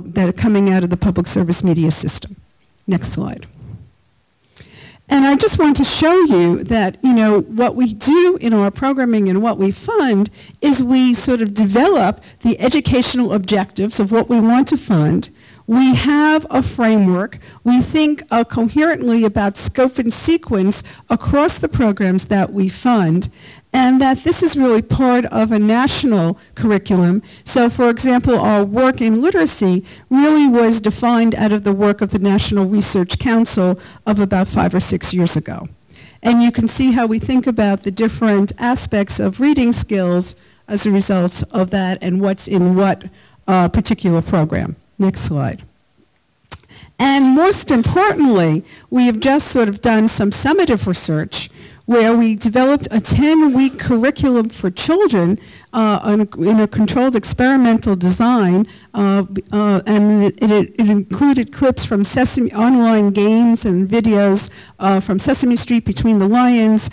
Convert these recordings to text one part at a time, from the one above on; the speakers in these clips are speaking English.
that are coming out of the public service media system. Next slide. And I just want to show you that, what we do in our programming and what we fund is we sort of develop the educational objectives of what we want to fund. We have a framework. We think coherently about scope and sequence across the programs that we fund, and that this is really part of a national curriculum. So, for example, our work in literacy really was defined out of the work of the National Research Council of about 5 or 6 years ago. And you can see how we think about the different aspects of reading skills as a result of that and what's in what particular program. Next slide. And most importantly, we have just sort of done some summative research where we developed a 10-week curriculum for children in a controlled experimental design, and it included clips from Sesame, online games and videos from Sesame Street, Between the Lions,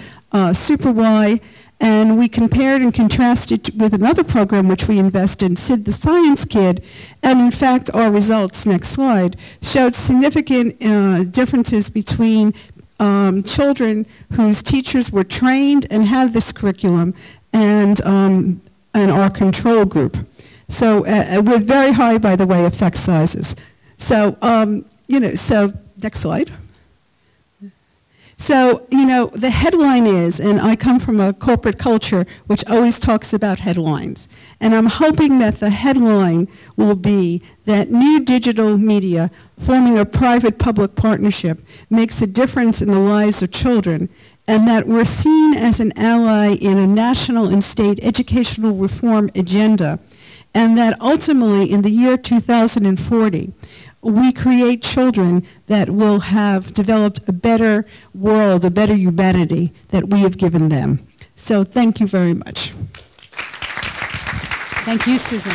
Super Y, and we compared and contrasted with another program which we invest in, Sid the Science Kid, and in fact our results, next slide, showed significant differences between children whose teachers were trained and had this curriculum and our control group. So with very high, by the way, effect sizes. So, so next slide. So, the headline is, and I come from a corporate culture which always talks about headlines, and I'm hoping that the headline will be that new digital media forming a private-public partnership makes a difference in the lives of children, and that we're seen as an ally in a national and state educational reform agenda, and that ultimately in the year 2040, we create children that will have developed a better world, a better humanity that we have given them. So thank you very much. Thank you, Susan.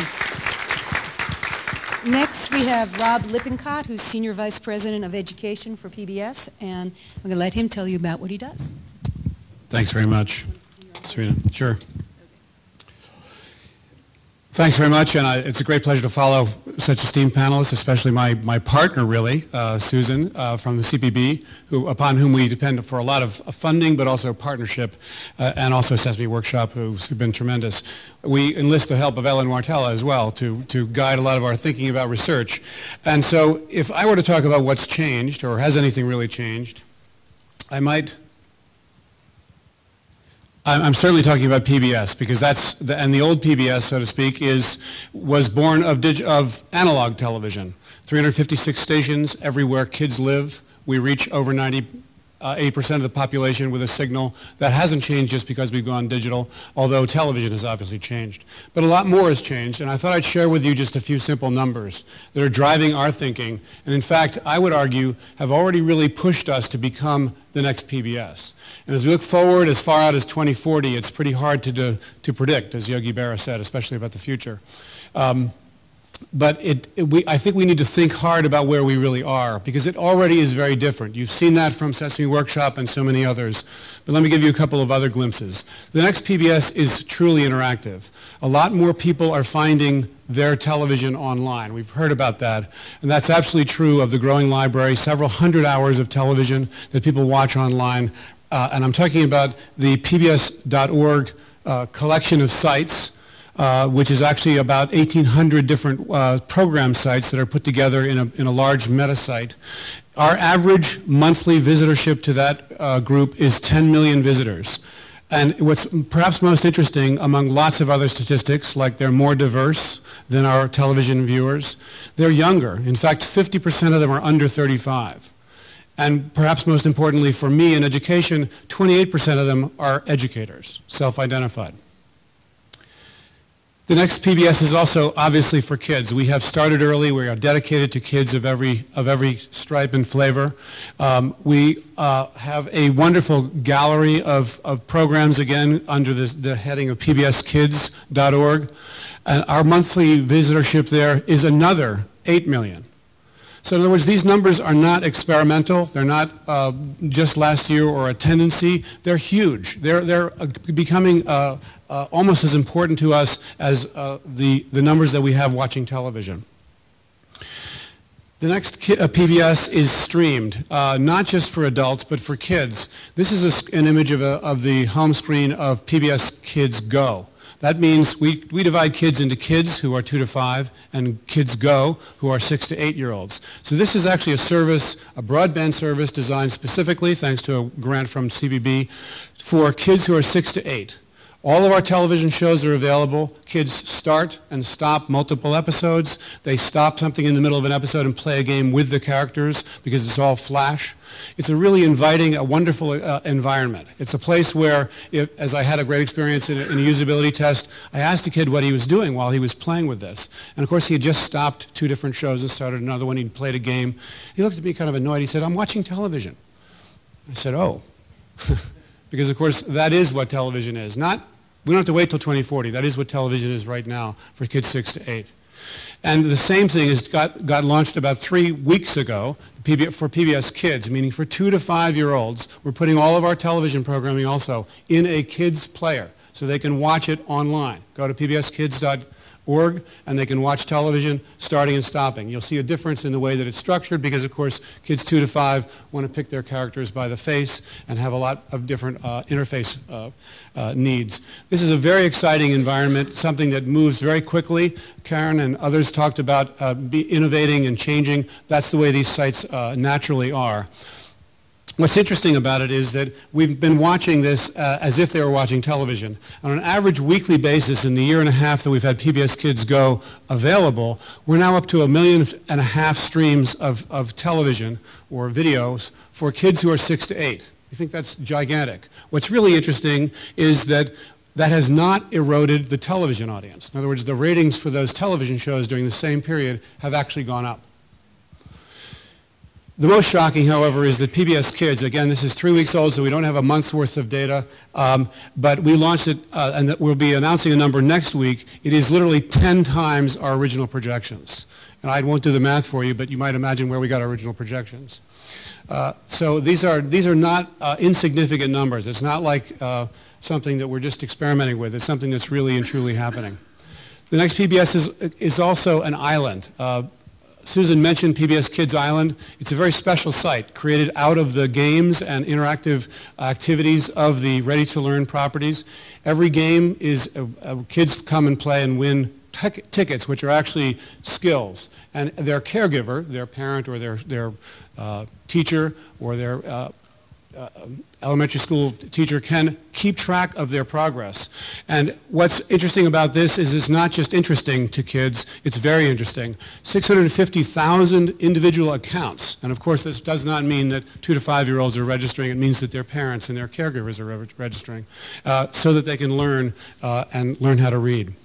Next, we have Rob Lippincott, who's Senior Vice President of Education for PBS, and I'm going to let him tell you about what he does. Thanks very much, Sarina. Sure. Thanks very much, and it's a great pleasure to follow such esteemed panelists, especially my partner, really, Susan, from the CPB, upon whom we depend for a lot of funding, but also partnership, and also Sesame Workshop, who've been tremendous. We enlist the help of Ellen Wartella as well to guide a lot of our thinking about research. And so if I were to talk about what's changed, or has anything really changed, I'm certainly talking about PBS, because and the old PBS, so to speak, was born of analog television. 356 stations everywhere kids live. We reach over 98% of the population with a signal. That hasn't changed just because we've gone digital, although television has obviously changed. But a lot more has changed, and I thought I'd share with you just a few simple numbers that are driving our thinking, and in fact, I would argue, have already really pushed us to become the next PBS. And as we look forward as far out as 2040, it's pretty hard to predict, as Yogi Berra said, especially about the future. But I think we need to think hard about where we really are, because it already is very different. You've seen that from Sesame Workshop and so many others. But let me give you a couple of other glimpses. The next PBS is truly interactive. A lot more people are finding their television online. We've heard about that. And that's absolutely true of the growing library, several hundred hours of television that people watch online. And I'm talking about the pbs.org collection of sites, which is actually about 1,800 different program sites that are put together in a large meta site. Our average monthly visitorship to that group is 10 million visitors. And what's perhaps most interesting, among lots of other statistics, like they're more diverse than our television viewers, they're younger. In fact, 50% of them are under 35. And perhaps most importantly for me in education, 28% of them are educators, self-identified. The next PBS is also obviously for kids. We have started early. We are dedicated to kids of every stripe and flavor. We have a wonderful gallery of programs, again, under the heading of pbskids.org. And our monthly visitorship there is another 8 million. So in other words, these numbers are not experimental. They're not just last year or a tendency. They're huge. They're becoming almost as important to us as the numbers that we have watching television. The next PBS is streamed, not just for adults, but for kids. This is an image of the home screen of PBS Kids Go. That means we divide kids into kids who are 2 to 5 and Kids Go who are 6 to 8-year-olds. So this is actually a service, a broadband service designed specifically, thanks to a grant from CBB, for kids who are 6 to 8. All of our television shows are available. Kids start and stop multiple episodes. They stop something in the middle of an episode and play a game with the characters because it's all flash. It's a really inviting, a wonderful environment. It's a place where, as I had a great experience in a usability test, I asked a kid what he was doing while he was playing with this. And of course, he had just stopped 2 different shows and started another one. He'd played a game. He looked at me kind of annoyed. He said, "I'm watching television." I said, "Oh." Because, of course, that is what television is. We don't have to wait till 2040. That is what television is right now for kids 6 to 8. And the same thing got launched about 3 weeks ago for PBS Kids, meaning for 2 to 5-year-olds. We're putting all of our television programming also in a kids player so they can watch it online. Go to pbskids.org and they can watch television starting and stopping. You'll see a difference in the way that it's structured because, of course, kids 2 to 5 want to pick their characters by the face and have a lot of different interface needs. This is a very exciting environment, something that moves very quickly. Cahn and others talked about innovating and changing. That's the way these sites naturally are. What's interesting about it is that we've been watching this as if they were watching television. On an average weekly basis in the year and a half that we've had PBS Kids Go available, we're now up to 1.5 million streams of television or videos for kids who are 6 to 8. I think that's gigantic. What's really interesting is that has not eroded the television audience. In other words, the ratings for those television shows during the same period have actually gone up. The most shocking, however, is that PBS Kids, again, this is 3 weeks old, so we don't have a month's worth of data, but we launched it, and we'll be announcing a number next week. It is literally 10 times our original projections. And I won't do the math for you, but you might imagine where we got our original projections. So these are not insignificant numbers. It's not like something that we're just experimenting with. It's something that's really and truly happening. The next PBS is also an island. Susan mentioned PBS Kids Island. It's a very special site created out of the games and interactive activities of the ready-to-learn properties. Every game is kids come and play and win tickets, which are actually skills. And their caregiver, their parent or their teacher or their elementary school teacher can keep track of their progress. And what's interesting about this is it's not just interesting to kids, it's very interesting. 650,000 individual accounts. And of course this does not mean that 2 to 5-year-olds are registering, it means that their parents and their caregivers are registering so that they can learn and learn how to read.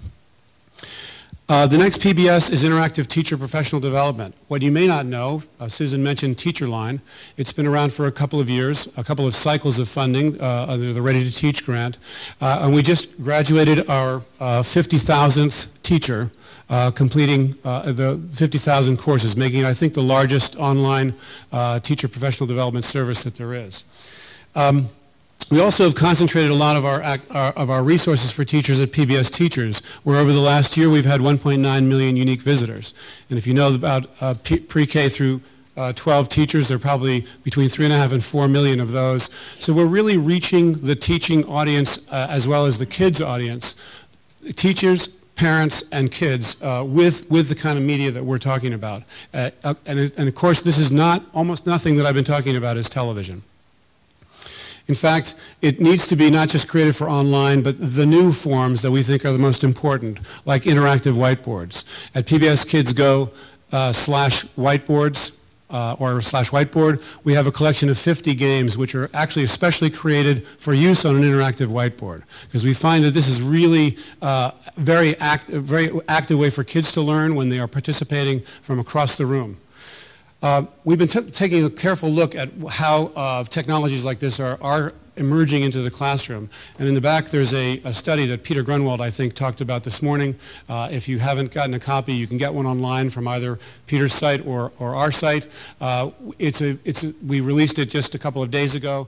The next PBS is Interactive Teacher Professional Development. What you may not know, Susan mentioned Teacher Line. It's been around for a couple of years, a couple of cycles of funding, the Ready to Teach grant. And we just graduated our 50,000th teacher, completing the 50,000 courses, making it, I think, the largest online teacher professional development service that there is. We also have concentrated a lot of our resources for teachers at PBS Teachers, where over the last year we've had 1.9 million unique visitors. And if you know about pre-K through 12 teachers, there are probably between 3.5 and 4 million of those. So we're really reaching the teaching audience as well as the kids audience, teachers, parents, and kids with the kind of media that we're talking about. And of course, this is almost nothing that I've been talking about is television. In fact, it needs to be not just created for online, but the new forms that we think are the most important, like interactive whiteboards. At PBS Kids Go /whiteboards or /whiteboard, we have a collection of 50 games which are actually especially created for use on an interactive whiteboard, because we find that this is really very active way for kids to learn when they are participating from across the room. We've been taking a careful look at how technologies like this are emerging into the classroom. And in the back there's a study that Peter Grunwald, I think, talked about this morning. If you haven't gotten a copy, you can get one online from either Peter's site or our site. We released it just a couple of days ago.